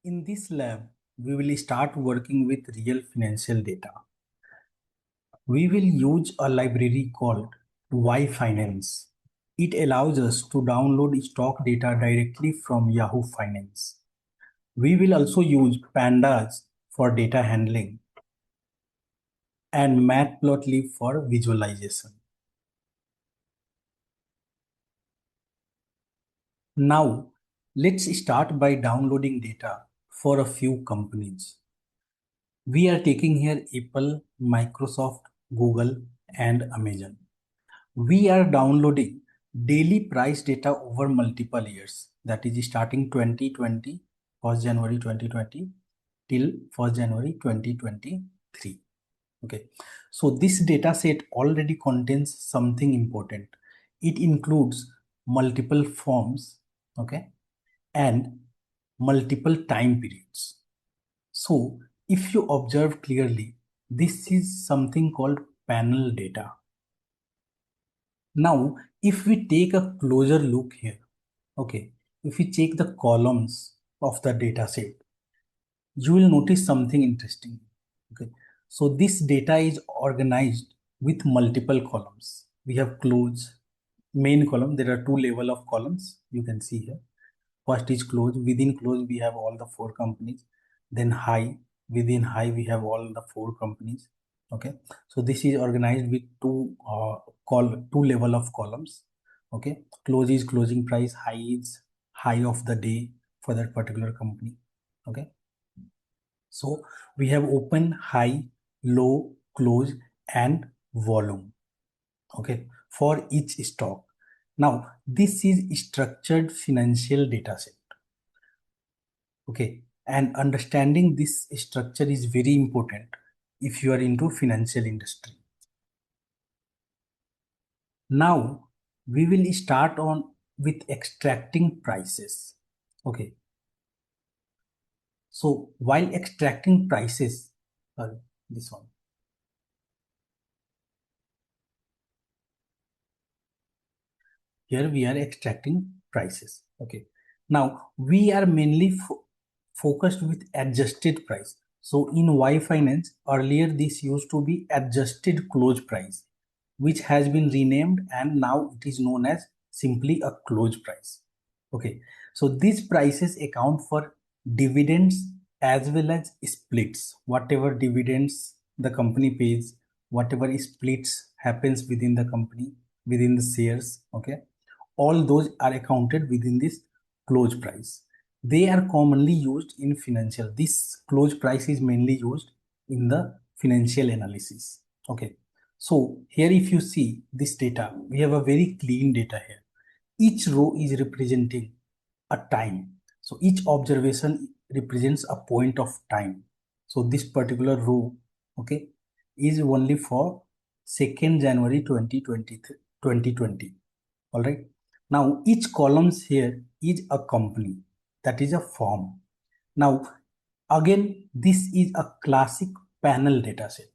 In this lab, we will start working with real financial data. We will use a library called yfinance. It allows us to download stock data directly from Yahoo Finance. We will also use pandas for data handling and matplotlib for visualization. Now, let's start by downloading data for a few companies. We are taking here Apple, Microsoft, Google, and Amazon. We are downloading daily price data over multiple years. That is starting 2020, 1st January 2020 till 1st January 2023. Okay. So this data set already contains something important. It includes multiple forms, okay, and multiple time periods. So if you observe clearly, this is something called panel data. Now, if we take a closer look here, okay, if we check the columns of the data set, you will notice something interesting. Okay, so this data is organized with multiple columns. We have close, main column. There are two level of columns you can see here. First is close. Within close, we have all the four companies. Then high. Within high, we have all the four companies. Okay. So this is organized with two level of columns. Okay. Close is closing price. High is high of the day for that particular company. Okay. So we have open, high, low, close, and volume. Okay. For each stock. Now this is structured financial data set. Okay, and understanding this structure is very important if you are into financial industry. Now we will start on with extracting prices. Okay, so while extracting prices, this one. Here we are extracting prices. Okay, now we are mainly focused with adjusted price. So in yfinance, earlier this used to be adjusted close price, which has been renamed and now it is known as simply a close price. Okay, so these prices account for dividends as well as splits. Whatever dividends the company pays, whatever splits happens within the company, within the shares, okay, all those are accounted within this close price. They are commonly used in financial. This close price is mainly used in the financial analysis. Okay. So here if you see this data, we have a very clean data here. Each row is representing a time. So each observation represents a point of time. So this particular row, okay, is only for 2nd January 2020. All right. Now each columns here is a company, that is a firm. Now again, this is a classic panel data set.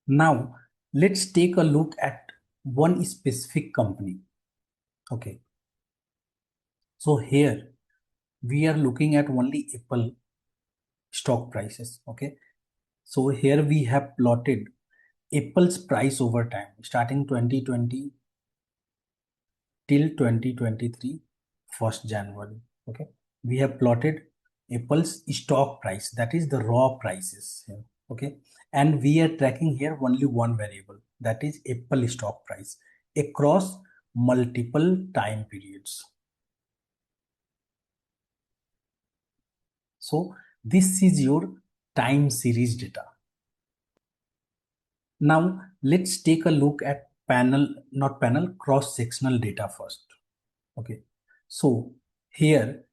Now let's take a look at one specific company. Okay. So here we are looking at only Apple stock prices. Okay. So here we have plotted Apple's price over time starting 2020 till 2023 1st January. Okay, we have plotted Apple's stock price, that is the raw prices here. Okay, and we are tracking here only one variable, that is Apple stock price across multiple time periods. So this is your time series data. Now let's take a look at cross-sectional data first. Okay, so here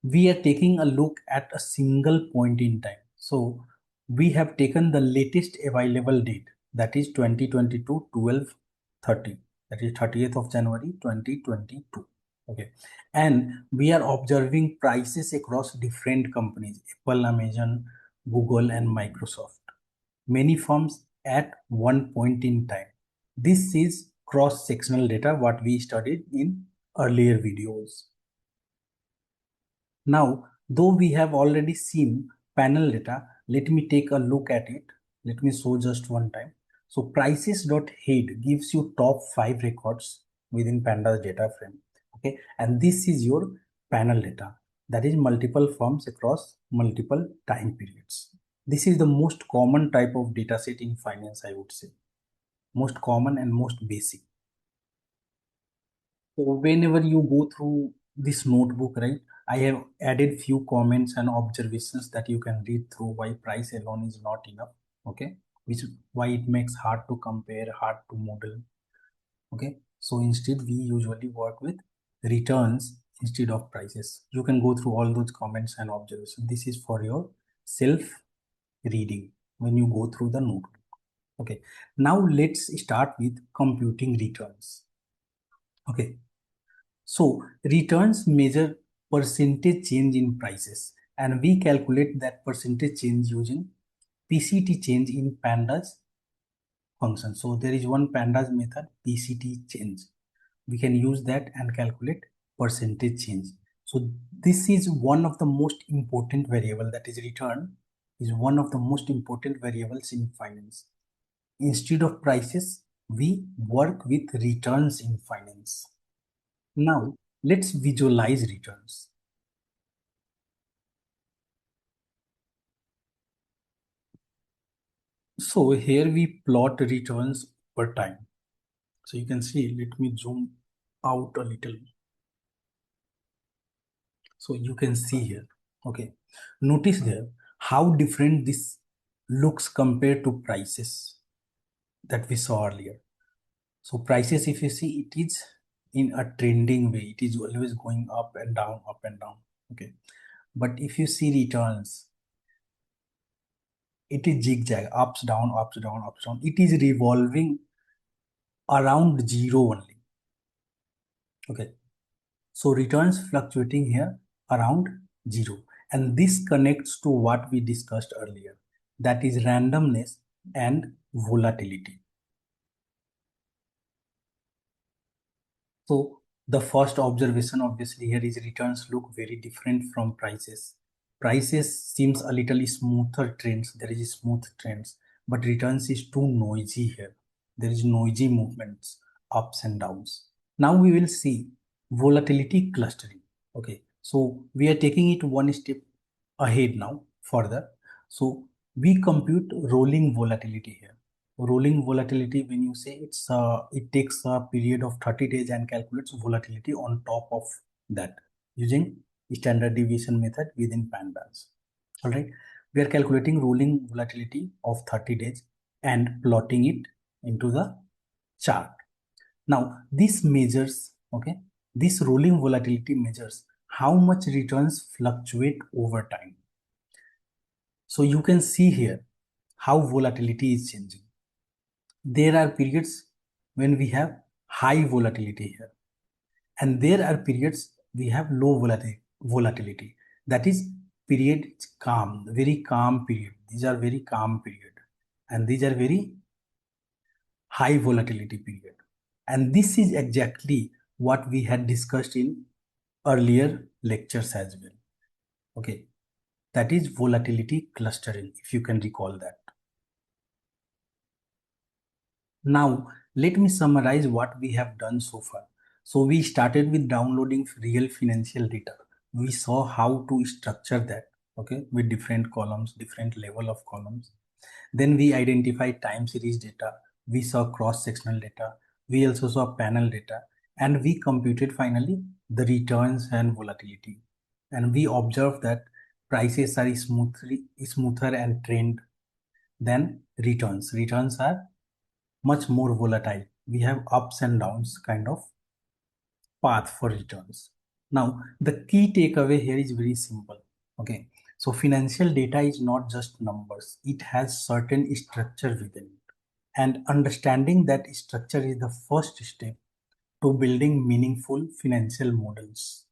we are taking a look at a single point in time. So we have taken the latest available date, that is 2022 12/30, that is 30th of January 2022. Okay, and we are observing prices across different companies, Apple, Amazon, Google, and Microsoft. Many firms at one point in time. This is cross-sectional data, what we studied in earlier videos. Now Though we have already seen panel data, let me take a look at it. Let me show just one time. So prices.head gives you top 5 records within pandas data frame. Okay, and this is your panel data. That is multiple firms across multiple time periods. This is the most common type of data set in finance, I would say. Most common and most basic. So whenever you go through this notebook, right, I have added few comments and observations that you can read through why price alone is not enough. Okay, which why it makes hard to compare, hard to model. Okay, so instead we usually work with returns instead of prices. You can go through all those comments and observations. This is for your self reading when you go through the notebook. Okay, now let's start with computing returns. Okay, so returns measure percentage change in prices, and we calculate that percentage change using PCT change in pandas function. So there is one pandas method, PCT change. We can use that and calculate percentage change. So this is one of the most important variable, that is return is one of the most important variables in finance. Instead of prices, we work with returns in finance. Now let's visualize returns. So here we plot returns per time. So you can see, let me zoom out a little. So you can see here, okay. Notice there how different this looks compared to prices that we saw earlier. So prices, if you see, it is in a trending way. It is always going up and down, up and down. Okay. But if you see returns, it is zigzag, ups, down, ups, down, ups, down. It is revolving around zero only. Okay. So returns fluctuating here around zero. And this connects to what we discussed earlier. That is randomness and volatility. So the first observation obviously here is returns look very different from prices. Prices seems a little smoother trends. There is smooth trends, but returns is too noisy here. There is noisy movements, ups and downs. Now we will see volatility clustering. Okay, so we are taking it one step ahead now further. So we compute rolling volatility here. Rolling volatility, when you say it takes a period of 30 days and calculates volatility on top of that using standard deviation method within pandas. All right, we are calculating rolling volatility of 30 days and plotting it into the chart. Now, this measures, okay, this rolling volatility measures how much returns fluctuate over time. So you can see here how volatility is changing. There are periods when we have high volatility here, and there are periods we have low volatility. That is period calm, very calm period. These are very calm period, and these are very high volatility period. And this is exactly what we had discussed in earlier lectures as well. Okay, that is volatility clustering, if you can recall that. Now, let me summarize what we have done so far. So we started with downloading real financial data. We saw how to structure that, okay, with different columns, different level of columns. Then we identified time series data. We saw cross-sectional data. We also saw panel data, and we computed finally the returns and volatility. And we observed that prices are smoother and trend than returns. Returns are much more volatile. We have ups and downs kind of path for returns. Now, the key takeaway here is very simple. Okay, so financial data is not just numbers, it has certain structure within it. And understanding that structure is the first step to building meaningful financial models.